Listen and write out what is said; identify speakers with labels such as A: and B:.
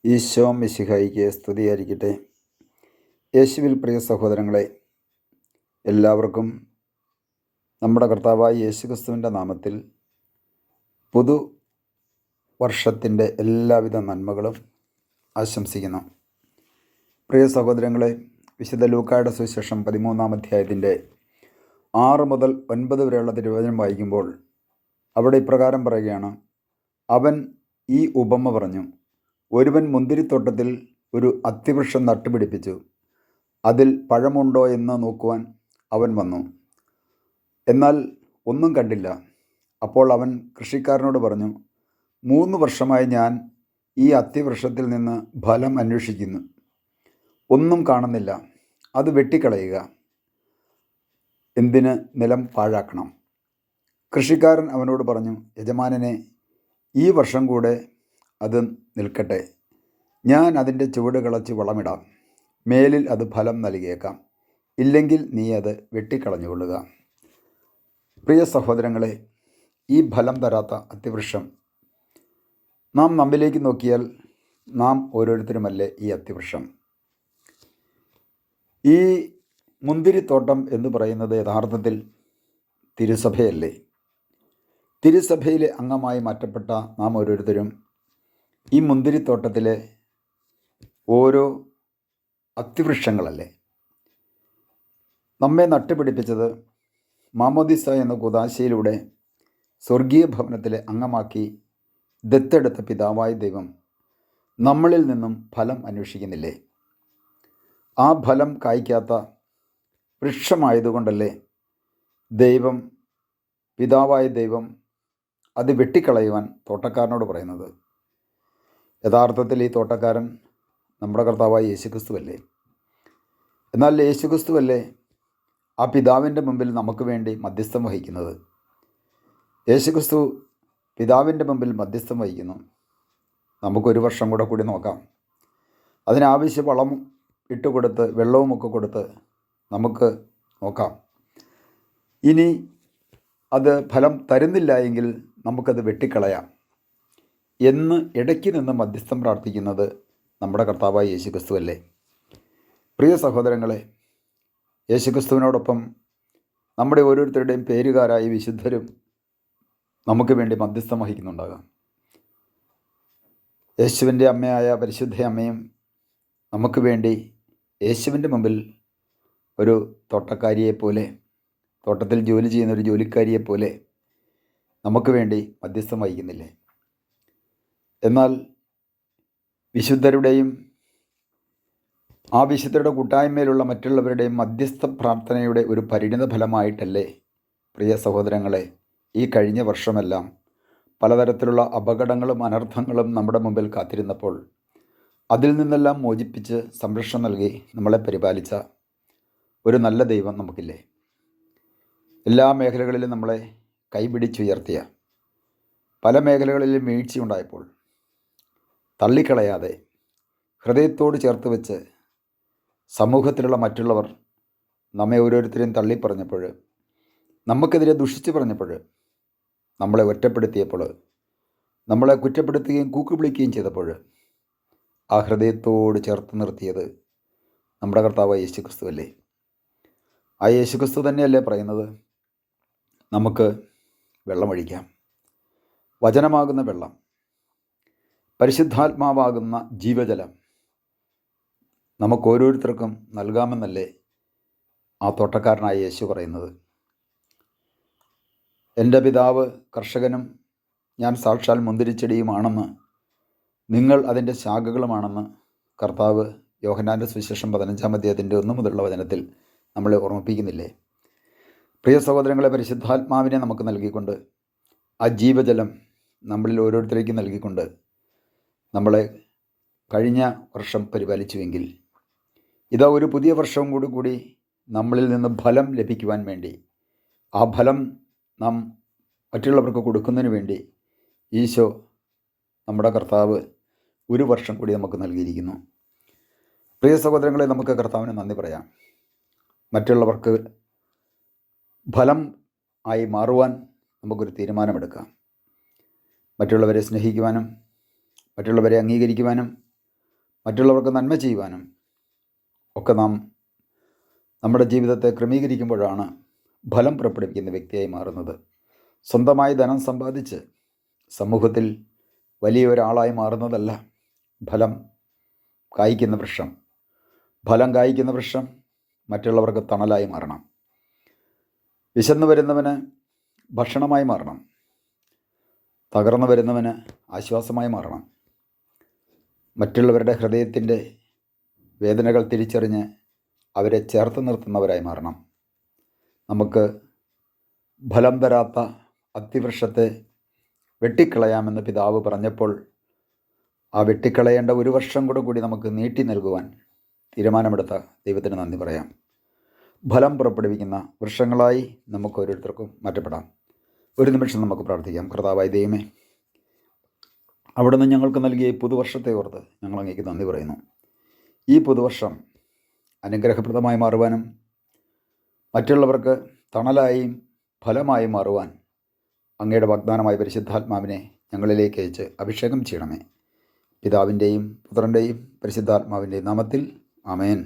A: ഈശോ മിശിഹായിക്ക് സ്തുതിയായിരിക്കട്ടെ. യേശുവിൽ പ്രിയ സഹോദരങ്ങളെ, എല്ലാവർക്കും നമ്മുടെ കർത്താവായ യേശുക്രിസ്തുവിൻ്റെ നാമത്തിൽ പുതു വർഷത്തിൻ്റെ എല്ലാവിധ നന്മകളും ആശംസിക്കുന്നു. പ്രിയ സഹോദരങ്ങളെ, വിശുദ്ധ ലൂക്കായുടെ സുവിശേഷം 13-ാം അധ്യായത്തിൻ്റെ 6 മുതൽ 9 വരെയുള്ള തിരുവചനം വായിക്കുമ്പോൾ അവിടെ ഇപ്രകാരം പറയുകയാണ്: അവൻ ഈ ഉപമ പറഞ്ഞു. ഒരുവൻ മുന്തിരിത്തോട്ടത്തിൽ ഒരു അത്തിവൃക്ഷം നട്ടുപിടിപ്പിച്ചു. അതിൽ പഴമുണ്ടോ എന്ന് നോക്കുവാൻ അവൻ വന്നു. എന്നാൽ ഒന്നും കണ്ടില്ല. അപ്പോൾ അവൻ കൃഷിക്കാരനോട് പറഞ്ഞു, 3 വർഷമായി ഞാൻ ഈ അത്തിവൃക്ഷത്തിൽ നിന്ന് ഫലം അന്വേഷിക്കുന്നു, ഒന്നും കാണുന്നില്ല. അത് വെട്ടിക്കളയുക. എന്തിന് നിലം പാഴാക്കണം? കൃഷിക്കാരൻ അവനോട് പറഞ്ഞു, യജമാനനെ, ഈ വർഷം കൂടെ അത് നിൽക്കട്ടെ. ഞാൻ അതിൻ്റെ ചുവട് കിളച്ച് വളമിടാം. മേലിൽ അത് ഫലം നൽകിയേക്കാം. ഇല്ലെങ്കിൽ നീ അത് വെട്ടിക്കളഞ്ഞുകൊള്ളുക. പ്രിയ സഹോദരങ്ങളെ, ഈ ഫലം തരാത്ത അത്തിവൃക്ഷം, നാം നമ്മിലേക്ക് നോക്കിയാൽ നാം ഓരോരുത്തരുമല്ലേ ഈ അത്തിവൃക്ഷം. ഈ മുന്തിരിത്തോട്ടം എന്ന് പറയുന്നത് യഥാർത്ഥത്തിൽ തിരുസഭയല്ലേ? തിരുസഭയിലെ അംഗമായി മാറ്റപ്പെട്ട നാം ഓരോരുത്തരും ഈ മുന്തിരിത്തോട്ടത്തിലെ ഓരോ അത്തിവൃക്ഷങ്ങളല്ലേ? നമ്മെ നട്ടുപിടിപ്പിച്ചത് മാമോദിസ എന്ന കൂദാശയിലൂടെ സ്വർഗീയ ഭവനത്തിലെ അംഗമാക്കി ദത്തെടുത്ത പിതാവായ ദൈവം നമ്മളിൽ നിന്നും ഫലം അന്വേഷിക്കുന്നില്ലേ? ആ ഫലം കായ്ക്കാത്ത വൃക്ഷമായതുകൊണ്ടല്ലേ ദൈവം, പിതാവായ ദൈവം, അത് വെട്ടിക്കളയുവാൻ തോട്ടക്കാരനോട് പറയുന്നത്? യഥാർത്ഥത്തിൽ ഈ തോട്ടക്കാരൻ നമ്മുടെ കർത്താവായ യേശുക്രിസ്തുവല്ലേ? എന്നാൽ യേശുക്രിസ്തുവല്ലേ ആ പിതാവിൻ്റെ മുമ്പിൽ നമുക്ക് വേണ്ടി മധ്യസ്ഥം വഹിക്കുന്നത്? യേശുക്രിസ്തു പിതാവിൻ്റെ മുമ്പിൽ മധ്യസ്ഥം വഹിക്കുന്നു. നമുക്കൊരു വർഷം കൂടി നോക്കാം. അതിനാവശ്യ വളം ഇട്ടുകൊടുത്ത് വെള്ളവുമൊക്കെ കൊടുത്ത് നമുക്ക് നോക്കാം. ഇനി അത് ഫലം തരുന്നില്ല എങ്കിൽ നമുക്കത് വെട്ടിക്കളയാം എന്ന് ഇടയ്ക്ക് നിന്ന് മധ്യസ്ഥം പ്രാർത്ഥിക്കുന്നത് നമ്മുടെ കർത്താവായ യേശുക്രിസ്തു അല്ലേ? പ്രിയ സഹോദരങ്ങളെ, യേശുക്രിസ്തുവിനോടൊപ്പം നമ്മുടെ ഓരോരുത്തരുടെയും പേരുകാരായ വിശുദ്ധരും നമുക്ക് വേണ്ടി മധ്യസ്ഥം വഹിക്കുന്നുണ്ടാകാം. യേശുവിൻ്റെ അമ്മയായ പരിശുദ്ധ അമ്മയും നമുക്ക് വേണ്ടി യേശുവിൻ്റെ മുമ്പിൽ ഒരു തോട്ടക്കാരിയെപ്പോലെ, തോട്ടത്തിൽ ജോലി ചെയ്യുന്ന ഒരു ജോലിക്കാരിയെപ്പോലെ നമുക്ക് വേണ്ടി മധ്യസ്ഥം വഹിക്കുന്നില്ലേ? എന്നാൽ വിശുദ്ധരുടെയും ആ വിശുദ്ധരുടെ കൂട്ടായ്മയിലുള്ള മറ്റുള്ളവരുടെയും മധ്യസ്ഥ പ്രാർത്ഥനയുടെ ഒരു പരിണിത ഫലമായിട്ടല്ലേ പ്രിയ സഹോദരങ്ങളെ ഈ കഴിഞ്ഞ വർഷമെല്ലാം പലതരത്തിലുള്ള അപകടങ്ങളും അനർത്ഥങ്ങളും നമ്മുടെ മുമ്പിൽ കാത്തിരുന്നപ്പോൾ അതിൽ നിന്നെല്ലാം മോചിപ്പിച്ച് സംരക്ഷണം നൽകി നമ്മളെ പരിപാലിച്ച ഒരു നല്ല ദൈവം നമുക്കില്ലേ? എല്ലാ മേഖലകളിലും നമ്മളെ കൈപിടിച്ചുയർത്തിയ, പല മേഖലകളിലും വീഴ്ചയുണ്ടായപ്പോൾ തള്ളിക്കളയാതെ ഹൃദയത്തോട് ചേർത്ത് വെച്ച് സമൂഹത്തിലുള്ള മറ്റുള്ളവർ നമ്മെ ഓരോരുത്തരെയും തള്ളിപ്പറഞ്ഞപ്പോൾ, നമുക്കെതിരെ ദുഷിച്ച് പറഞ്ഞപ്പോൾ, നമ്മളെ ഒറ്റപ്പെടുത്തിയപ്പോൾ, നമ്മളെ കുറ്റപ്പെടുത്തുകയും കൂക്കുവിളിക്കുകയും ചെയ്തപ്പോൾ ആ ഹൃദയത്തോട് ചേർത്ത് നിർത്തിയത് നമ്മുടെ കർത്താവായ യേശുക്രിസ്തു അല്ലേ? ആ യേശുക്രിസ്തു തന്നെയല്ലേ പറയുന്നത്, നമുക്ക് വെള്ളമൊഴിക്കാം. വചനമാകുന്ന വെള്ളം, പരിശുദ്ധാത്മാവാകുന്ന ജീവജലം നമുക്ക് ഓരോരുത്തർക്കും നൽകാമെന്നല്ലേ ആ തോട്ടക്കാരനായ യേശു പറയുന്നത്? എൻ്റെ പിതാവ് കർഷകനും ഞാൻ സാക്ഷാൽ മുന്തിരിച്ചെടിയുമാണെന്ന്, നിങ്ങൾ അതിൻ്റെ ശാഖകളുമാണെന്ന് കർത്താവ് യോഹന്നാൻ്റെ സുവിശേഷം 15-ാം അധ്യായത്തിൻ്റെ 1 മുതലുള്ള വചനത്തിൽ നമ്മളെ ഓർമ്മിപ്പിക്കുന്നില്ലേ? പ്രിയ സഹോദരങ്ങളെ, പരിശുദ്ധാത്മാവിനെ നമുക്ക് നൽകിക്കൊണ്ട്, ആ ജീവജലം നമ്മളിൽ ഓരോരുത്തരേക്കും നൽകിക്കൊണ്ട് നമ്മളെ കഴിഞ്ഞ വർഷം പരിപാലിച്ചുവെങ്കിൽ ഇതാ ഒരു പുതിയ വർഷവും കൂടി നമ്മളിൽ നിന്ന് ഫലം ലഭിക്കുവാൻ വേണ്ടി, ആ ഫലം നാം മറ്റുള്ളവർക്ക് കൊടുക്കുന്നതിന് വേണ്ടി ഈശോ, നമ്മുടെ കർത്താവ്, ഒരു വർഷം കൂടി നമുക്ക് നൽകിയിരിക്കുന്നു. പ്രിയ സഹോദരങ്ങളെ, നമുക്ക് കർത്താവിന് നന്ദി പറയാം. മറ്റുള്ളവർക്ക് ഫലം ആയി മാറുവാൻ നമുക്കൊരു തീരുമാനമെടുക്കാം. മറ്റുള്ളവരെ സ്നേഹിക്കുവാനും മറ്റുള്ളവരെ അംഗീകരിക്കുവാനും മറ്റുള്ളവർക്ക് നന്മ ചെയ്യുവാനും ഒക്കെ നാം നമ്മുടെ ജീവിതത്തെ ക്രമീകരിക്കുമ്പോഴാണ് ഫലം പുറപ്പെടുവിക്കുന്ന വ്യക്തിയായി മാറുന്നത്. സ്വന്തമായി ധനം സമ്പാദിച്ച് സമൂഹത്തിൽ വലിയ ഒരാളായി മാറുന്നതല്ല ഫലം കായ്ക്കുന്ന വൃക്ഷം. ഫലം കായ്ക്കുന്ന വൃക്ഷം മറ്റുള്ളവർക്ക് തണലായി മാറണം. വിശന്നു വരുന്നവന് ഭക്ഷണമായി മാറണം. തകർന്നു വരുന്നവന് ആശ്വാസമായി മാറണം. മറ്റുള്ളവരുടെ ഹൃദയത്തിൻ്റെ വേദനകൾ തിരിച്ചറിഞ്ഞ് അവരെ ചേർത്ത് നിർത്തുന്നവരായി മാറണം. നമുക്ക് ഫലം തരാത്ത അത്തിവൃക്ഷത്തെ വെട്ടിക്കളയാമെന്ന് പിതാവ് പറഞ്ഞപ്പോൾ ആ വെട്ടിക്കളയേണ്ട ഒരു വർഷം കൂടി നമുക്ക് നീട്ടി നൽകുവാൻ തീരുമാനമെടുത്ത ദൈവത്തിന് നന്ദി പറയാം. ഫലം പുറപ്പെടുവിക്കുന്ന വൃക്ഷങ്ങളായി നമുക്ക് ഓരോരുത്തർക്കും മാറ്റപ്പെടാം. ഒരു നിമിഷം നമുക്ക് പ്രാർത്ഥിക്കാം. കർത്താവായ ദൈവമേ, അവിടുന്ന് ഞങ്ങൾക്ക് നൽകിയ ഈ പുതുവർഷത്തെ ഓർത്ത് ഞങ്ങൾ അങ്ങേക്ക് നന്ദി പറയുന്നു. ഈ പുതുവർഷം അനുഗ്രഹപ്രദമായി മാറുവാനും മറ്റുള്ളവർക്ക് തണലായും ഫലമായി മാറുവാൻ അങ്ങയുടെ വാഗ്ദാനമായ പരിശുദ്ധാത്മാവിനെ ഞങ്ങളിലേക്ക് അയച്ച് അഭിഷേകം ചെയ്യണമേ. പിതാവിൻ്റെയും പുത്രൻ്റെയും പരിശുദ്ധാത്മാവിൻ്റെയും നാമത്തിൽ ആമേൻ.